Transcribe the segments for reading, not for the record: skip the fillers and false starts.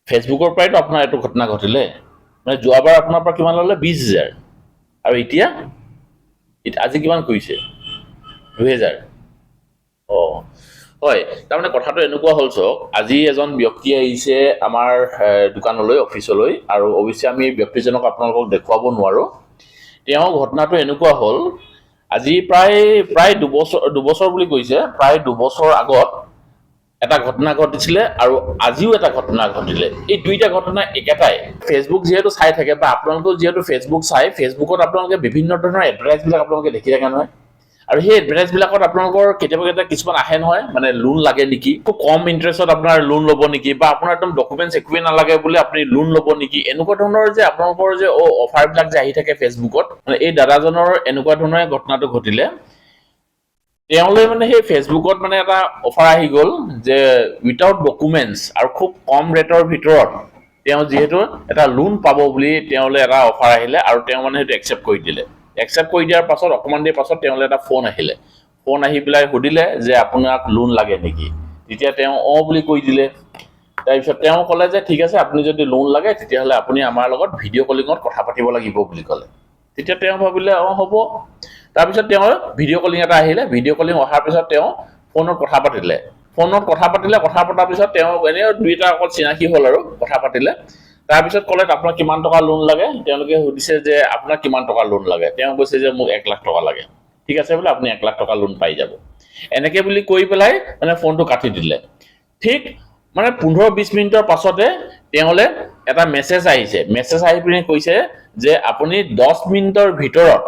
ফেচবুকৰ পৰাইতো আপোনাৰ এইটো ঘটনা ঘটিলে মানে যোৱাবাৰ আপোনাৰ পৰা কিমান ল'লে 20,000 আৰু এতিয়া আজি কিমান কৰিছে 2,000 অঁ হয় তাৰমানে কথাটো এনেকুৱা হ'ল চাওক আজি এজন ব্যক্তি আহিছে আমাৰ দোকানলৈ অফিচলৈ আৰু অৱশ্যে আমি ব্যক্তিজনক আপোনালোকক দেখুৱাব নোৱাৰো তেওঁ ঘটনাটো এনেকুৱা হ'ল আজি প্ৰায় দুবছৰ বুলি কৈছে প্ৰায় দুবছৰ আগত এটা ঘটনা ঘটিছিলে আৰু আজিও এটা ঘটনা ঘটিলে এই দুইটা ঘটনা একেটাই ফেচবুক যেহেতু চাই থাকে বা আপোনালোকেও যেহেতু ফেচবুক চাই ফেচবুকত আপোনালোকে বিভিন্ন ধৰণৰ এডভাৰটাইজবিলাক আপোনালোকে দেখি থাকে নহয় আৰু সেই এডভাৰটাইজবিলাকত আপোনালোকৰ কেতিয়াবা কিছুমান আহে নহয় মানে লোন লাগে নেকি খুব কম ইণ্টাৰেষ্টত আপোনাৰ লোন ল'ব নেকি বা আপোনাৰ একদম ডকুমেণ্টছ একোৱেই নালাগে বুলি আপুনি লোন ল'ব নেকি এনেকুৱা ধৰণৰ যে আপোনালোকৰ যে অফাৰবিলাক যে আহি থাকে ফেচবুকত মানে এই দাদাজনৰ এনেকুৱা ধৰণৰ ঘটনাটো ঘটিলে তেওঁলৈ মানে সেই ফেচবুকত মানে এটা অফাৰ আহি গ'ল যে উইথাউট ডকুমেণ্টছ আৰু খুব কম ৰেটৰ ভিতৰত তেওঁ যিহেতু এটা লোন পাব বুলি তেওঁলৈ এটা অফাৰ আহিলে আৰু তেওঁ মানে সেইটো একচেপ্ট কৰি দিলে একচেপ্ট কৰি দিয়াৰ পাছত অকণমান দেৰি পাছত তেওঁলৈ এটা ফোন আহিলে ফোন আহি পেলাই সুধিলে যে আপোনাক লোন লাগে নেকি তেতিয়া তেওঁ বুলি কৈ দিলে তাৰপিছত তেওঁ ক'লে যে ঠিক আছে আপুনি যদি লোন লাগে তেতিয়াহ'লে আপুনি আমাৰ লগত ভিডিঅ' কলিঙত কথা পাতিব লাগিব বুলি ক'লে তেতিয়া তেওঁ ভাবিলে হ'ব তাৰপিছত তেওঁৰ ভিডিঅ' কলিং এটা আহিলে ভিডিঅ' কলিং অহাৰ পিছত তেওঁ ফোনত কথা পাতিলে কথা পতাৰ পিছত তেওঁ এনেই দুইটা অকল চিনাকি হ'ল আৰু কথা পাতিলে তাৰপিছত ক'লে আপোনাক কিমান টকা লোন লাগে তেওঁলোকে সুধিছে যে আপোনাক কিমান টকা লোন লাগে তেওঁ কৈছে যে মোক 1 লাখ টকা লাগে ঠিক আছে বোলে আপুনি 1 লাখ টকা লোন পাই যাব এনেকে বুলি কৈ পেলাই মানে ফোনটো কাটি দিলে ঠিক মানে 15-20 মিনিটৰ পাছতে তেওঁলে এটা মেছেজ আহিছে মেছেজ আহি পিনে কৈছে যে আপুনি 10 মিনিটৰ ভিতৰত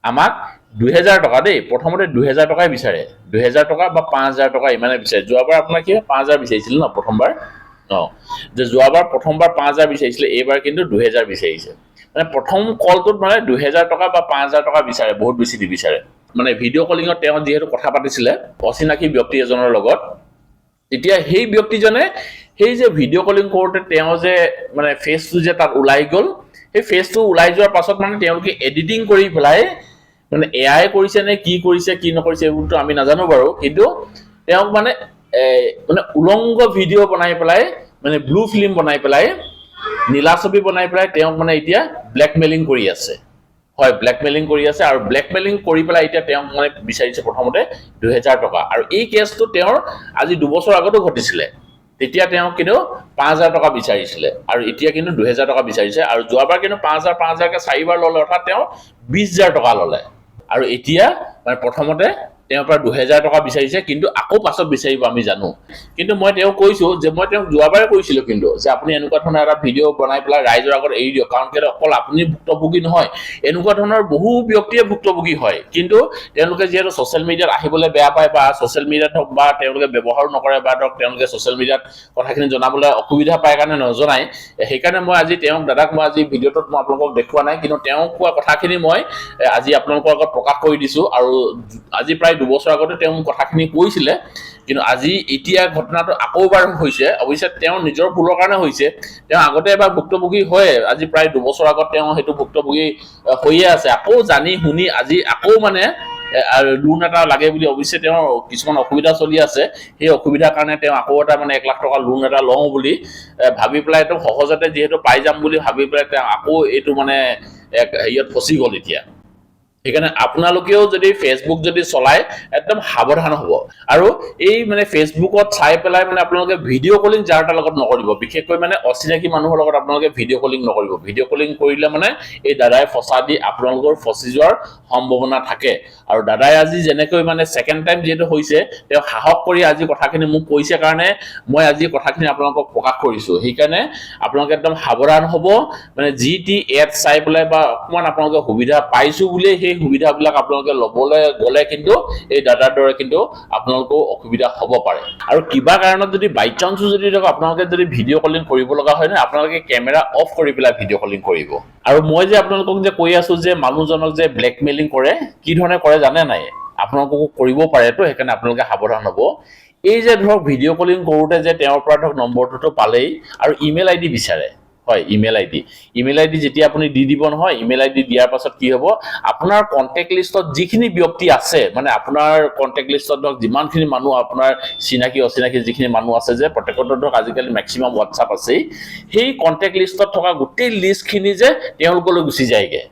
আমাক 2,000 টকা দেই প্ৰথমতে 2,000 টকাই বিচাৰে 2,000 টকা বা 5,000 টকা ইমানে বিচাৰে যোৱাবাৰ আপোনাৰ কি 5,000 বিচাৰিছিল ন প্ৰথমবাৰ যে যোৱাবাৰ প্ৰথমবাৰ 5,000 বিচাৰিছিলে এইবাৰ কিন্তু 2,000 বিচাৰিছে মানে প্ৰথম কলটোত মানে 2,000 টকা বা 5,000 টকা বিচাৰে বহুত বেছি নিবিচাৰে মানে ভিডিঅ' কলিঙত তেওঁ যিহেতু কথা পাতিছিলে অচিনাকি ব্যক্তি এজনৰ লগত তেতিয়া সেই ব্যক্তিজনে সেই যে ভিডিঅ' কলিং কৰোঁতে তেওঁ যে মানে ফেচটো যে তাত ওলাই গ'ল সেই ফেচটো ওলাই যোৱাৰ পাছত মানে তেওঁলোকে এডিটিং কৰি পেলাই মানে এআই কৰিছে নে কি কৰিছে কি নকৰিছে এইবোৰতো আমি নাজানো বাৰু কিন্তু তেওঁক মানে মানে উলংগ ভিডিঅ' বনাই পেলাই মানে ব্লু ফিল্ম বনাই পেলাই নীলা ছবি বনাই পেলাই তেওঁক মানে এতিয়া ব্লেকমেইলিং কৰি আছে হয় ব্লেকমেইলিং কৰি আছে আৰু ব্লেকমেইলিং কৰি পেলাই এতিয়া তেওঁক মানে বিচাৰিছে প্ৰথমতে 2,000 টকা আৰু এই কেছটো তেওঁৰ আজি 2 বছৰ আগতো ঘটিছিলে তেতিয়া তেওঁ কিন্তু 5,000 টকা বিচাৰিছিলে আৰু এতিয়া কিন্তু 2,000 টকা বিচাৰিছে আৰু যোৱাবাৰ কিন্তু 5,000কে 4বাৰ ল'লে অৰ্থাৎ তেওঁ 20,000 টকা ল'লে আৰু এতিয়া মানে প্ৰথমতে তেওঁৰ পৰা 2,000 টকা বিচাৰিছে কিন্তু আকৌ পাছত বিচাৰিব আমি জানো কিন্তু মই তেওঁ কৈছো যে মই তেওঁক যোৱাবাৰে কৈছিলো কিন্তু যে আপুনি এনেকুৱা ধৰণৰ এটা ভিডিঅ' বনাই পেলাই ৰাইজৰ আগত এৰি দিয়ক কাৰণ কেলে অকল আপুনি ভুক্তভোগী নহয় এনেকুৱা ধৰণৰ বহু ব্যক্তিয়ে ভুক্তভোগী হয় কিন্তু তেওঁলোকে যিহেতু ছ'চিয়েল মিডিয়াত আহিবলৈ বেয়া পায় বা ছ'চিয়েল মিডিয়াত হওক বা তেওঁলোকে ব্যৱহাৰ নকৰে বা ধৰক তেওঁলোকে ছ'চিয়েল মিডিয়াত কথাখিনি জনাবলৈ অসুবিধা পায় কাৰণে নজনায় সেইকাৰণে মই আজি তেওঁক দাদাক মই আজি ভিডিঅ'টোত মই আপোনালোকক দেখুওৱা নাই কিন্তু তেওঁ কোৱা কথাখিনি মই আজি আপোনালোকৰ আগত প্ৰকাশ কৰি দিছো আৰু আজি প্ৰায় 2 বছৰ আগতে তেওঁ কথাখিনি কৈছিলে কিন্তু আজি এতিয়া ঘটনাটো আকৌ এবাৰ হৈছে অৱশ্যে তেওঁ নিজৰ ভুলৰ কাৰণে হৈছে তেওঁ আগতে এবাৰ ভুক্তভোগী হয় আজি প্ৰায় 2 বছৰ আগত তেওঁ সেইটো ভুক্তভোগী হৈয়ে আছে আকৌ জানি শুনি আজি আকৌ মানে লোন এটা লাগে বুলি অৱশ্যে তেওঁৰ কিছুমান অসুবিধা চলি আছে সেই অসুবিধাৰ কাৰণে তেওঁ আকৌ এটা মানে 1 লাখ টকা লোন এটা লওঁ বুলি ভাবি পেলাই একদম সহজতে যিহেতু পাই যাম বুলি ভাবি পেলাই তেওঁ আকৌ এইটো মানে হেৰিয়ত ফচি গ'ল এতিয়া সেইকাৰণে আপোনালোকেও যদি ফেচবুক যদি চলায় একদম সাৱধান হ'ব আৰু এই মানে ফেচবুকত চাই পেলাই মানে আপোনালোকে ভিডিঅ' কলিং যাৰ তাৰ লগত নকৰিব বিশেষকৈ মানে অচিনাকি মানুহৰ লগত আপোনালোকে ভিডিঅ' কলিং নকৰিব ভিডিঅ' কলিং কৰিলে মানে এই দাদাই ফচা দি আপোনালোকৰ ফচি যোৱাৰ সম্ভাৱনা থাকে আৰু দাদাই আজি যেনেকৈ মানে ছেকেণ্ড টাইম যিহেতু হৈছে তেওঁ সাহস কৰি আজি কথাখিনি মোক কৈছে কাৰণে মই আজি কথাখিনি আপোনালোকক প্ৰকাশ কৰিছোঁ সেইকাৰণে আপোনালোকে একদম সাৱধান হ'ব মানে যি টি এড চাই পেলাই বা অকণমান আপোনালোকে সুবিধা পাইছোঁ বুলিয়ে সেই সুবিধাবিলাক আপোনালোকে ল'বলৈ গ'লে কিন্তু এই দাদাৰ দৰে কিন্তু আপোনালোকও অসুবিধা হ'ব পাৰে আৰু কিবা কাৰণত যদি বাই চান্সো যদি আপোনালোকে যদি ভিডিঅ' কলিং কৰিব লগা হয় নহয় আপোনালোকে কেমেৰা অফ কৰি পেলাই ভিডিঅ' কলিং কৰিব আৰু মই যে আপোনালোকক যে কৈ আছো যে মানুহজনক যে ব্লেকমেইলিং কৰে কি ধৰণে কৰে জানে নাই আপোনালোককো কৰিব পাৰেতো সেইকাৰণে আপোনালোকে সাৱধান হ'ব এই যে ধৰক ভিডিঅ' কলিং কৰোঁতে যে তেওঁৰ পৰা ধৰক নম্বৰটোতো পালেই আৰু ইমেইল আইডি বিচাৰে হয় ইমেইল আইডি যেতিয়া আপুনি দি দিব নহয় ইমেইল আইডি দিয়াৰ পাছত কি হ'ব আপোনাৰ কন্টেক্ট লিষ্টত যিখিনি ব্যক্তি আছে মানে আপোনাৰ কন্টেক্ট লিষ্টত ধৰক যিমানখিনি মানুহ আপোনাৰ চিনাকি অচিনাকি যিখিনি মানুহ আছে যে প্ৰত্যেকটো ধৰক আজিকালি মেক্সিমাম হোৱাটছআপ আছেই সেই কন্টেক্ট লিষ্টত থকা গোটেই লিষ্টখিনি যে তেওঁলোকলৈ গুচি যায়গে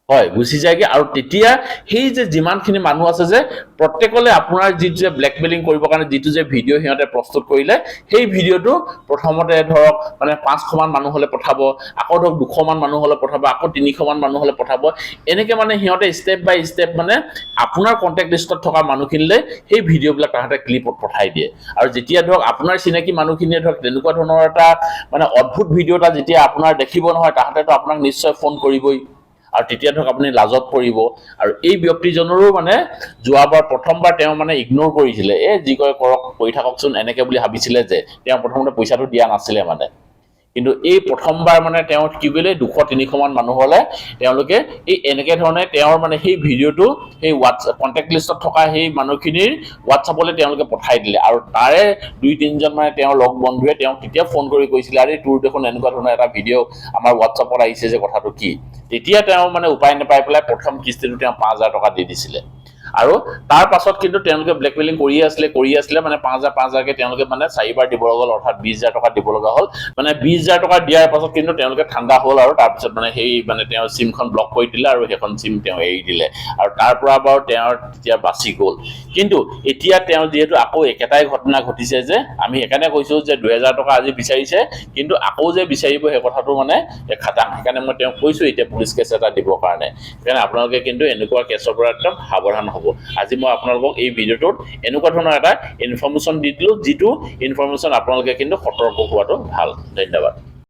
হয় গুচি যায়গে আৰু তেতিয়া সেই যে যিমানখিনি মানুহ আছে যে প্ৰত্যেকলে আপোনাৰ যিটো যে ব্লেকমেইলিং কৰিবৰ কাৰণে যিটো যে ভিডিঅ' সিহঁতে প্ৰস্তুত কৰিলে সেই ভিডিঅ'টো প্ৰথমতে ধৰক মানে 500 মান মানুহ হলে পঠাব আকৌ ধৰক 200 মান মানুহ হলে পঠাব আকৌ 300 মান মানুহ হলে পঠাব এনেকে মানে সিহঁতে ষ্টেপ বাই ষ্টেপ মানে আপোনাৰ কন্টেক্ট লিষ্টত থকা মানুহখিনিলৈ সেই ভিডিঅ'বিলাক তাহাঁতে ক্লিপত পঠাই দিয়ে আৰু যেতিয়া ধৰক আপোনাৰ চিনাকি মানুহখিনিয়ে ধৰক তেনেকুৱা ধৰণৰ এটা মানে অদ্ভুত ভিডিঅ' এটা যেতিয়া আপোনাৰ দেখিব নহয় তাহাঁতেতো আপোনাক নিশ্চয় ফোন কৰিবই আৰু তেতিয়া ধৰক আপুনি লাজত পৰিব আৰু এই ব্যক্তিজনৰো মানে যোৱাবাৰ প্ৰথমবাৰ তেওঁ মানে ইগনোৰ কৰিছিলে যি কয় কৰক কৰি থাককচোন এনেকে বুলি ভাবিছিলে যে তেওঁ প্ৰথমতে পইচাটো দিয়া নাছিলে মানে কিন্তু এই প্ৰথমবাৰ মানে তেওঁ কি কৰিলে 200-300 মান মানুহ হলে তেওঁলোকে এই এনেকে ধৰণে তেওঁৰ মানে সেই ভিডিঅ'টো সেই হোৱাটছআপ কন্টেক্ট লিষ্টত থকা সেই মানুহখিনিৰ হোৱাটছআপলৈ তেওঁলোকে পঠাই দিলে আৰু তাৰে 2-3জন মানে তেওঁৰ লগ বন্ধুৱে তেওঁ কেতিয়া ফোন কৰি কৈছিলে আৰে তোৰ দেখোন এনেকুৱা ধৰণৰ এটা ভিডিঅ' আমাৰ হোৱাটছআপত আহিছে যে কথাটো কি তেতিয়া তেওঁ মানে উপায় নাপাই পেলাই প্ৰথম কিস্তিটো তেওঁ 5000 টকা দি দিছিলে আৰু তাৰ পাছত কিন্তু তেওঁলোকে ব্লেকমেইলিং কৰি আছিলে মানে 5000 কে তেওঁলোকে মানে 4বাৰ দিব লগা হ'ল অৰ্থাৎ 20000 টকা দিব লগা হ'ল মানে 20000 টকা দিয়াৰ পাছত কিন্তু তেওঁলোকে ঠাণ্ডা হ'ল আৰু তাৰ পিছত মানে সেই মানে তেওঁ সিমখন ব্লক কৰি দিলে আৰু সেইখন সিম তেওঁ এৰি দিলে আৰু তাৰ পৰা বাৰু তেওঁৰ তেতিয়া বাচি গ'ল কিন্তু এতিয়া তেওঁ যেহেতু আকৌ একেটাই ঘটনা ঘটিছে যে আমি একাৰণে কৈছো যে 2000 টকা আজি বিচাৰিছে কিন্তু আকৌ যে বিচাৰিব সেই কথাটো মানে খাটাং সেইকাৰণে মই তেওঁ কৈছো এতিয়া পুলিচ কেছ এটা দিবৰ কাৰণে সেইকাৰণে আপোনালোকে কিন্তু এনেকুৱা কেছৰ পৰা একদম সাৱধান হ'ব আজি মই আপোনালোকক এই ভিডিঅ'টোত এনেকুৱা ধৰণৰ এটা ইনফৰমেশ্যন দি দিলো যিটো ইনফৰমেশ্যন আপোনালোকে কিন্তু সতৰ্ক হোৱাটো ভাল ধন্যবাদ